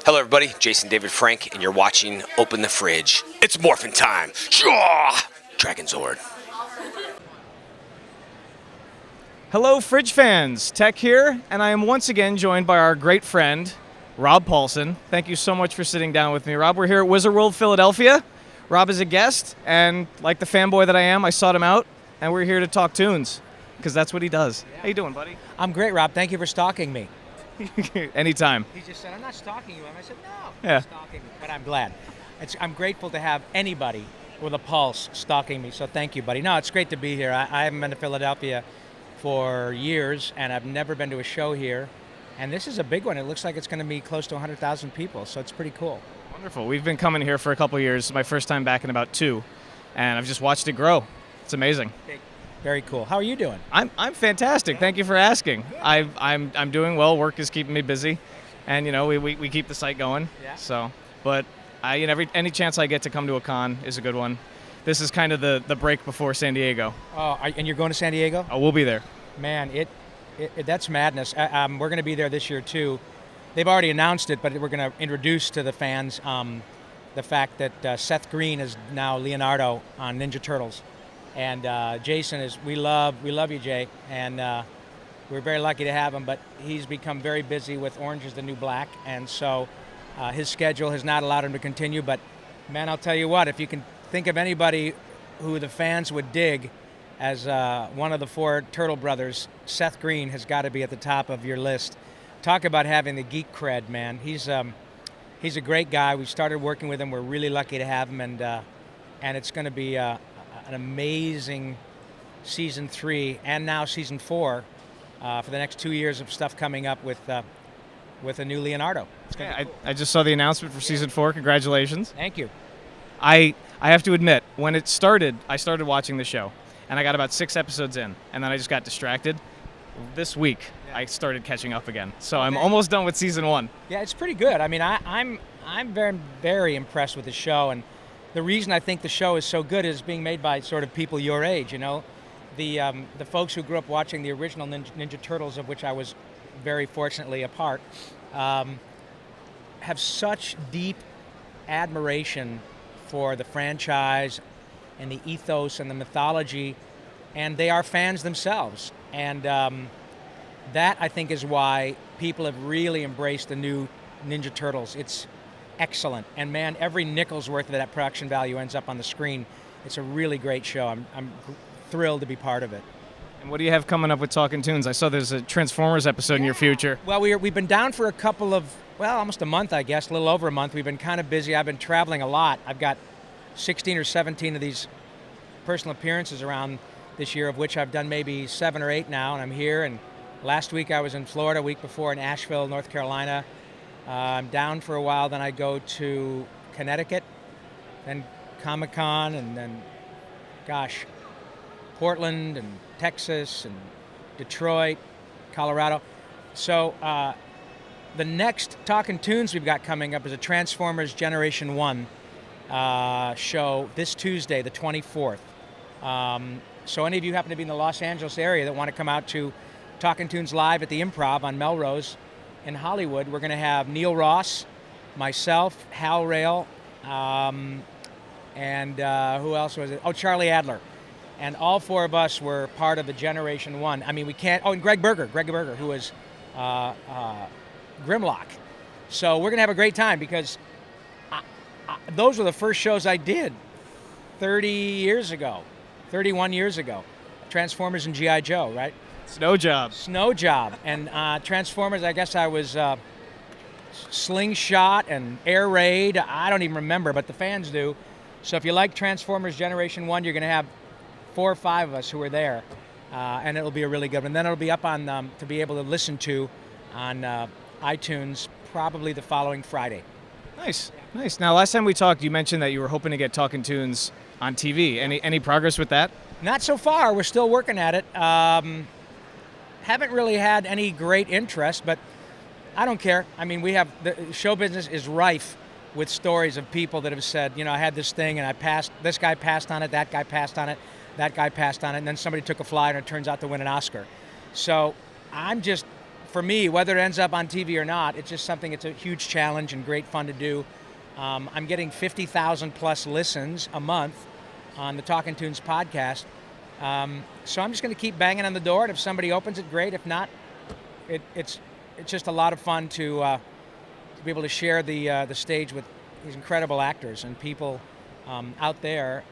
Hello, everybody. Jason David Frank, and you're watching Open the Fridge. It's morphin' time. Shaw! Dragon Zord. Hello, Fridge fans. Tech here, and I am once again joined by our great friend, Rob Paulsen. Thank you so much for sitting down with me, Rob. We're here at Wizard World Philadelphia. Rob is a guest, and like the fanboy that I am, I sought him out, and we're here to talk tunes, because that's what he does. Yeah. How you doing, buddy? I'm great, Rob. Thank you for stalking me. Anytime. He just said, I'm not stalking you. And I said, no, Yeah. I'm stalking you. But I'm glad. I'm grateful to have anybody with a pulse stalking me, so thank you, buddy. No, it's great to be here. I haven't been to Philadelphia for years, and I've never been to a show here. And this is a big one. It looks like it's going to be close to 100,000 people, so it's pretty cool. Wonderful. We've been coming here for a couple years. It's my first time back in about 2, and I've just watched it grow. It's amazing. Very cool. How are you doing? I'm fantastic. Thank you for asking. I'm doing well. Work is keeping me busy, and we keep the site going. Yeah. So, but any chance I get to come to a con is a good one. This is kind of the break before San Diego. Oh, and you're going to San Diego? Oh, we'll be there. Man, that's madness. We're going to be there this year too. They've already announced it, but we're going to introduce to the fans the fact that Seth Green is now Leonardo on Ninja Turtles. And Jason we love you, Jay, and we're very lucky to have him, but he's become very busy with Orange is the New Black, and so his schedule has not allowed him to continue, but man, I'll tell you what, if you can think of anybody who the fans would dig as one of the 4 Turtle brothers, Seth Green has got to be at the top of your list. Talk about having the geek cred, man. He's a great guy. We started working with him. We're really lucky to have him, and it's going to be an amazing season 3 and now season 4 for the next 2 years of stuff coming up with a new Leonardo. It's gonna be cool. I just saw the announcement for season 4. Congratulations. Thank you. I have to admit, when it started, I started watching the show, and I got about 6 episodes in, and then I just got distracted. This week, I started catching up again, so I'm almost done with season 1. Yeah, it's pretty good. I mean, I'm very, very impressed with the show, and the reason I think the show is so good is being made by sort of people your age, The folks who grew up watching the original Ninja Turtles, of which I was very fortunately a part, have such deep admiration for the franchise and the ethos and the mythology, and they are fans themselves. And that, I think, is why people have really embraced the new Ninja Turtles. It's excellent, and man, every nickel's worth of that production value ends up on the screen. It's a really great show. I'm thrilled to be part of it. And what do you have coming up with Talking Tunes? I saw there's a Transformers episode in your future. Well, we've been down for a couple of, almost a month, I guess, a little over a month. We've been kind of busy. I've been traveling a lot. I've got 16 or 17 of these personal appearances around this year, of which I've done maybe 7 or 8 now, and I'm here. And last week I was in Florida, a week before in Asheville, North Carolina. I'm down for a while, then I go to Connecticut, then Comic-Con, and then, Portland and Texas and Detroit, Colorado. So the next Talking Tunes we've got coming up is a Transformers Generation 1 show this Tuesday, the 24th. So any of you happen to be in the Los Angeles area that want to come out to Talking Tunes Live at the Improv on Melrose in Hollywood, we're going to have Neil Ross, myself, Hal Rail, and who else was it? Oh, Charlie Adler. And all 4 of us were part of the Generation 1. I mean, we can't... Oh, and Greg Berger, who was Grimlock. So we're going to have a great time, because those were the first shows I did 31 years ago. Transformers and G.I. Joe, right? Snow Job. And Transformers, I guess I was Slingshot and Air Raid. I don't even remember, but the fans do. So if you like Transformers Generation 1, you're going to have 4 or 5 of us who are there, and it'll be a really good one. And then it'll be up on to be able to listen to on iTunes probably the following Friday. Nice. Now, last time we talked, you mentioned that you were hoping to get Talking Tunes on TV. Any progress with that? Not so far. We're still working at it. Haven't really had any great interest, but I don't care. I mean, the show business is rife with stories of people that have said, I had this thing and this guy passed on it, that guy passed on it, that guy passed on it, and then somebody took a flyer and it turns out to win an Oscar. So I'm just for me, whether it ends up on TV or not, it's just something, it's a huge challenge and great fun to do. I'm getting 50,000 plus listens a month on the Talking Tunes podcast. So I'm just going to keep banging on the door, and if somebody opens it, great. If not, it's just a lot of fun to be able to share the stage with these incredible actors, and people out there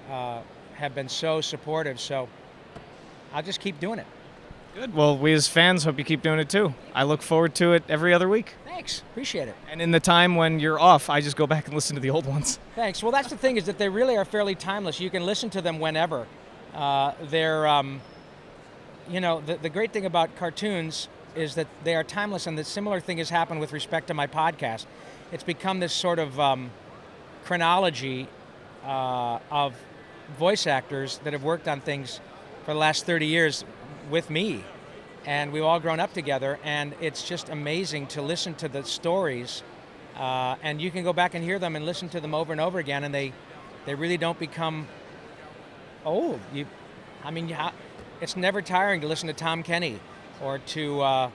have been so supportive. So I'll just keep doing it. Good. Well, we as fans hope you keep doing it too. I look forward to it every other week. Thanks. Appreciate it. And in the time when you're off, I just go back and listen to the old ones. Thanks. Well, that's the thing, is that they really are fairly timeless. You can listen to them whenever. They're, the great thing about cartoons is that they are timeless, and the similar thing has happened with respect to my podcast. It's become this sort of chronology of voice actors that have worked on things for the last 30 years with me, and we've all grown up together, and it's just amazing to listen to the stories, and you can go back and hear them and listen to them over and over again, and they really don't become old. It's never tiring to listen to Tom Kenny, or to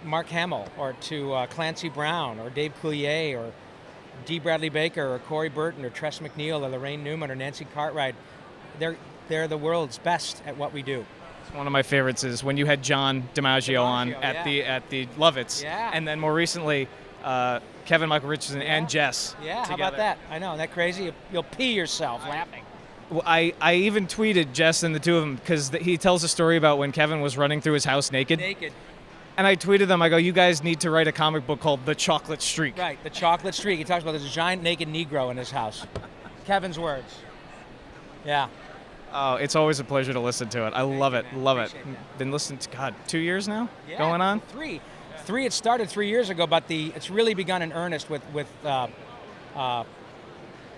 Mark Hamill, or to Clancy Brown, or Dave Coulier, or D. Bradley Baker, or Corey Burton, or Tress MacNeille, or Lorraine Newman, or Nancy Cartwright. They're the world's best at what we do. One of my favorites is when you had John DiMaggio on at the Lovitz, and then more recently Kevin Michael Richardson and Jess. Yeah, together. How about that? I know, isn't that crazy? You'll pee yourself laughing. Well, I even tweeted Jess and the two of them, because he tells a story about when Kevin was running through his house naked. And I tweeted them, I go, you guys need to write a comic book called The Chocolate Streak. Right, The Chocolate Streak. He talks about there's a giant naked Negro in his house. Kevin's words. Yeah. Oh, it's always a pleasure to listen to it. I love it. Love it. Been listening to, 2 years now? Going on? Three. It started 3 years ago, but it's really begun in earnest with a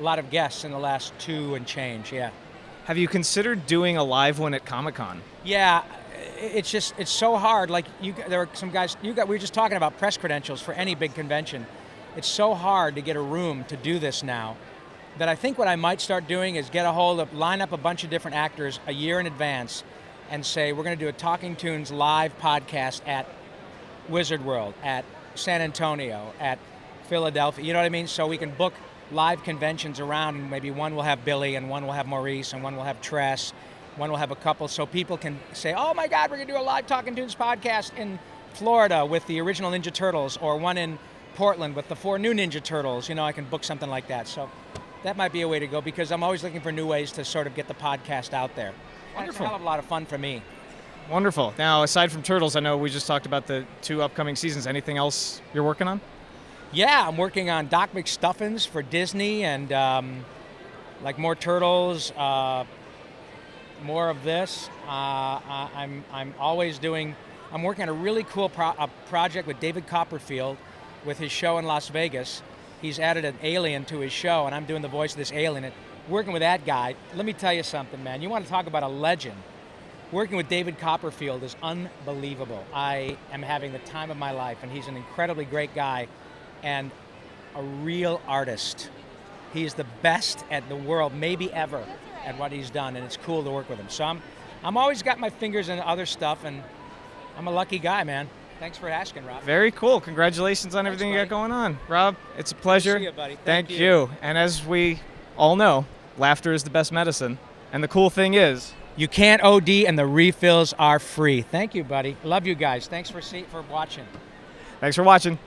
lot of guests in the last 2 and change, yeah. Have you considered doing a live one at Comic-Con? Yeah, it's so hard. Like, there are some guys, we were just talking about press credentials for any big convention. It's so hard to get a room to do this now, that I think what I might start doing is line up a bunch of different actors a year in advance and say, we're going to do a Talking Tunes live podcast at Wizard World, at San Antonio, at Philadelphia, you know what I mean? So we can book live conventions around, and maybe one will have Billy, and one will have Maurice, and one will have Tress, one will have a couple, so people can say, oh my God, we're going to do a live Talking Tunes podcast in Florida with the original Ninja Turtles, or one in Portland with the 4 new Ninja Turtles. I can book something like that. So that might be a way to go, because I'm always looking for new ways to sort of get the podcast out there. Wonderful. It's a hell of a lot of fun for me. Wonderful. Now, aside from Turtles, I know we just talked about the 2 upcoming seasons. Anything else you're working on? Yeah, I'm working on Doc McStuffins for Disney, and more Turtles, more of this. I'm working on a really cool project with David Copperfield with his show in Las Vegas. He's added an alien to his show, and I'm doing the voice of this alien. And working with that guy, let me tell you something, man. You want to talk about a legend. Working with David Copperfield is unbelievable. I am having the time of my life, and he's an incredibly great guy and a real artist. He's the best at the world, maybe ever, at what he's done, and it's cool to work with him. So I'm always got my fingers in other stuff, and I'm a lucky guy, man. Thanks for asking, Rob. Very cool. Congratulations on everything you got going on. Rob, it's a pleasure. Good to see you, buddy. Thank you. And as we all know, laughter is the best medicine. And the cool thing is, you can't OD, and the refills are free. Thank you, buddy. Love you guys. Thanks for watching. Thanks for watching.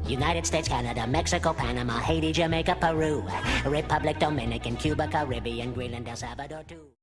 United States, Canada, Mexico, Panama, Haiti, Jamaica, Peru, Republic, Dominican, Cuba, Caribbean, Greenland, El Salvador, too.